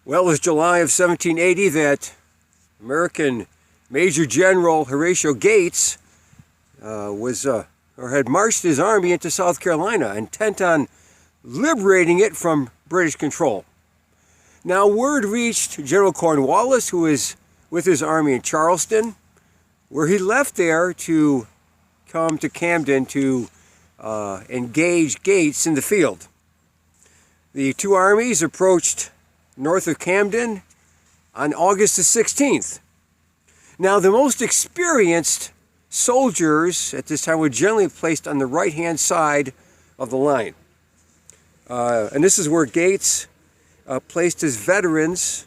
Well, it was July of 1780 that American Major General Horatio Gates had marched his army into South Carolina, intent on liberating it from British control. Now, word reached General Cornwallis, who was with his army in Charleston, where he left there to come to Camden to engage Gates in the field. The two armies approached north of Camden on August the 16th. Now, the most experienced soldiers at this time were generally placed on the right-hand side of the line. And this is where Gates placed his veterans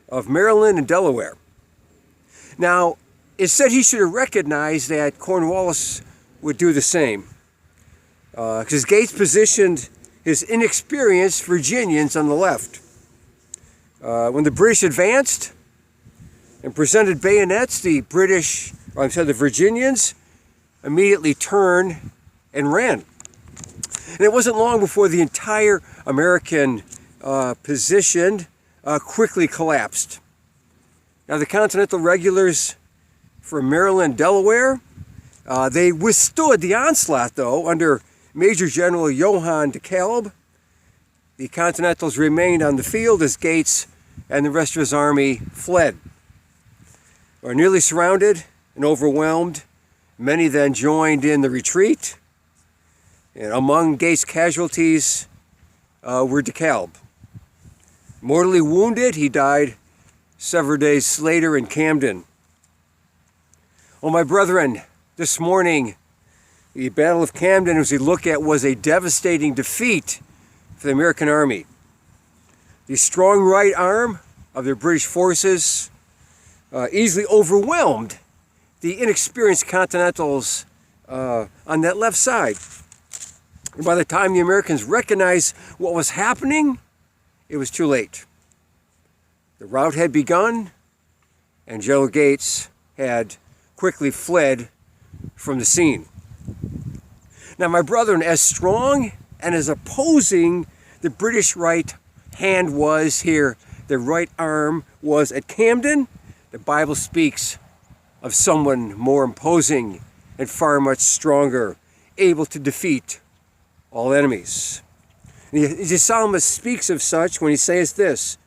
of Maryland and Delaware. Now, it said he should have recognized that Cornwallis would do the same, because Gates positioned his inexperienced Virginians on the left. When the British advanced and presented bayonets, the Virginians immediately turned and ran. And it wasn't long before the entire American position quickly collapsed. Now, the Continental regulars from Maryland, Delaware, they withstood the onslaught, though, under Major General Johann de Kalb. The Continentals remained on the field as Gates and the rest of his army fled. Or nearly surrounded and overwhelmed, many then joined in the retreat. And among Gates' casualties were de Kalb. Mortally wounded, he died several days later in Camden. Well, my brethren, this morning, the Battle of Camden, as we look at, was a devastating defeat for the American army. The strong right arm of the British forces easily overwhelmed the inexperienced Continentals on that left side. And by the time the Americans recognized what was happening, it was too late. The rout had begun, and General Gates had quickly fled from the scene. Now, my brethren, as strong and as opposing the British right hand was here, the right arm was at Camden, the Bible speaks of someone more imposing and far much stronger, able to defeat all enemies. The psalmist speaks of such when he says this,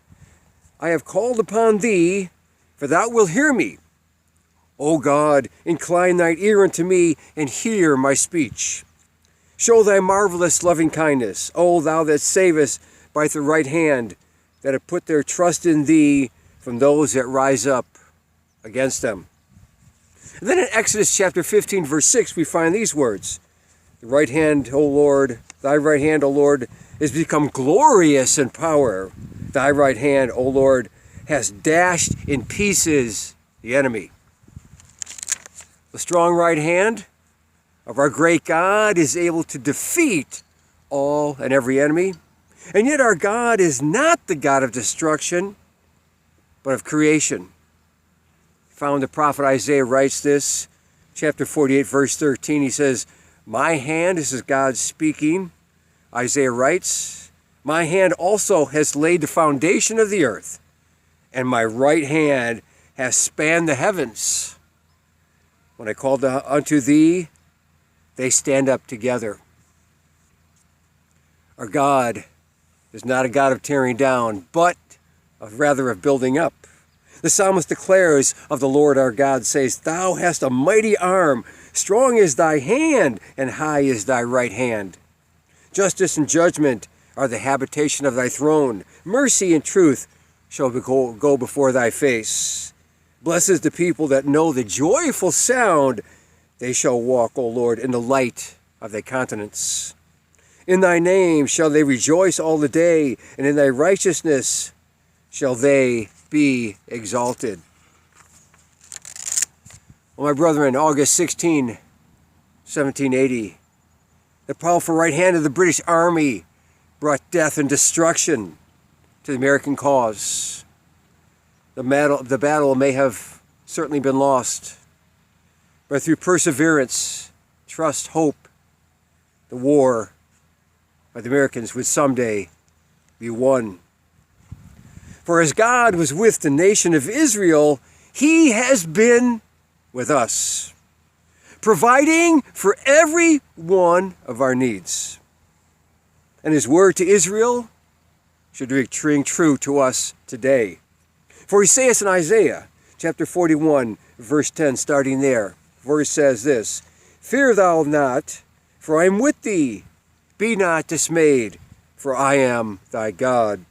"I have called upon thee, for thou wilt hear me. O God, incline thine ear unto me, and hear my speech. Show thy marvelous loving kindness, O thou that savest by the right hand, that have put their trust in thee from those that rise up against them." And then in Exodus chapter 15, verse 6, we find these words, "The right hand, O Lord, thy right hand, O Lord, is become glorious in power. Thy right hand, O Lord, has dashed in pieces the enemy." The strong right hand of our great God is able to defeat all and every enemy. And yet our God is not the God of destruction, but of creation. Found the prophet Isaiah writes this, chapter 48, verse 13. He says, "My hand," this is God speaking, Isaiah writes, "my hand also has laid the foundation of the earth, and my right hand has spanned the heavens. When I called unto thee, they stand up together." Our God is not a God of tearing down, but rather of building up. The psalmist declares of the Lord our God, says, "Thou hast a mighty arm, strong is thy hand, and high is thy right hand. Justice and judgment are the habitation of thy throne. Mercy and truth shall go before thy face. Blessed is the people that know the joyful sound. They shall walk, O Lord, in the light of thy countenance. In thy name shall they rejoice all the day, and in thy righteousness shall they be exalted." Well, my brethren, August 16, 1780, the powerful right hand of the British Army brought death and destruction to the American cause. The battle may have certainly been lost, but through perseverance, trust, hope, the war by the Americans would someday be won. For as God was with the nation of Israel, he has been with us, providing for every one of our needs. And his word to Israel should ring true to us today. For he saith in Isaiah chapter 41, verse 10, starting there, verse says this, Fear thou not, for I am with thee. Be not dismayed, for I am thy God.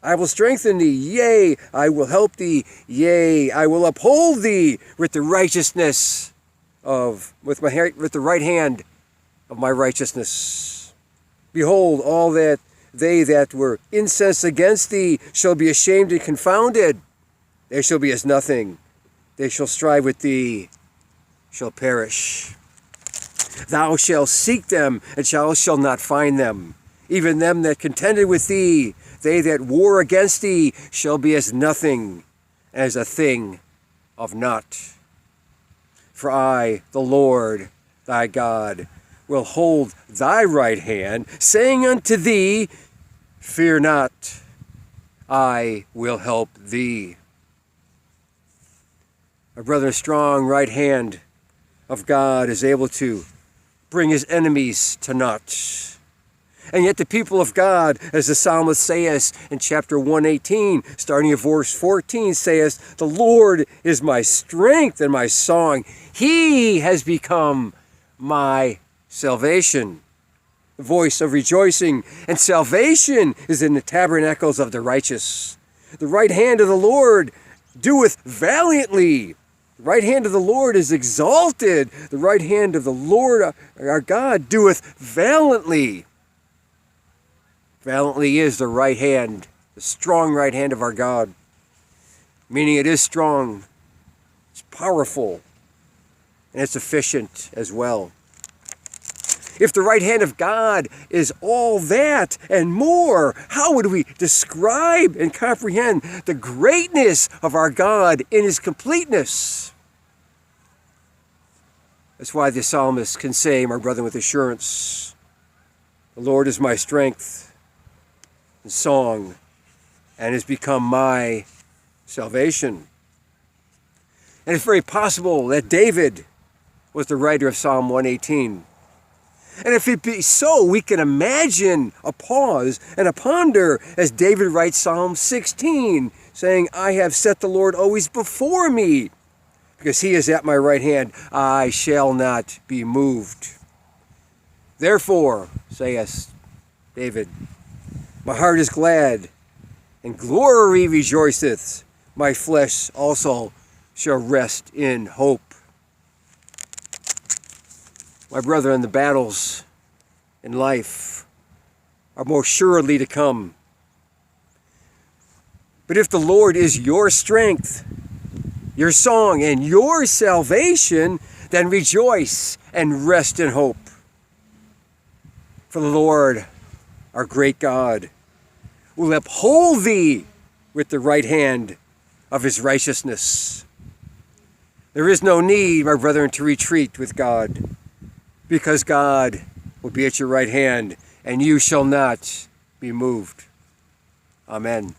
I will strengthen thee, yea, I will help thee, yea, I will uphold thee with the righteousness with the right hand of my righteousness. Behold, all that they that were incensed against thee shall be ashamed and confounded. They shall be as nothing. They shall strive with thee, shall perish. Thou shalt seek them, and shalt not find them. Even them that contended with thee, they that war against thee, shall be as nothing, as a thing of naught. For I, the Lord thy God, will hold thy right hand, saying unto thee, Fear not, I will help thee. My brother, a strong right hand of God is able to bring his enemies to naught. And yet the people of God, as the psalmist says in chapter 118, starting at verse 14, says, The Lord is my strength and my song. He has become my salvation. The voice of rejoicing and salvation is in the tabernacles of the righteous. The right hand of the Lord doeth valiantly. The right hand of the Lord is exalted. The right hand of the Lord our God doeth valiantly. Valiantly is the right hand, the strong right hand of our God. Meaning it is strong, it's powerful, and it's efficient as well. If the right hand of God is all that and more, how would we describe and comprehend the greatness of our God in his completeness? That's why the psalmist can say, my brother, with assurance, The Lord is my strength and song, and has become my salvation. And it's very possible that David was the writer of Psalm 118. And if it be so, we can imagine a pause and a ponder as David writes Psalm 16, saying, I have set the Lord always before me, because he is at my right hand, I shall not be moved. Therefore, saith David, my heart is glad, and glory rejoiceth. My flesh also shall rest in hope. My brethren, the battles in life are most surely to come. But if the Lord is your strength, your song, and your salvation, then rejoice and rest in hope. For the Lord, our great God, will uphold thee with the right hand of his righteousness. There is no need, my brethren, to retreat with God, because God will be at your right hand, and you shall not be moved. Amen.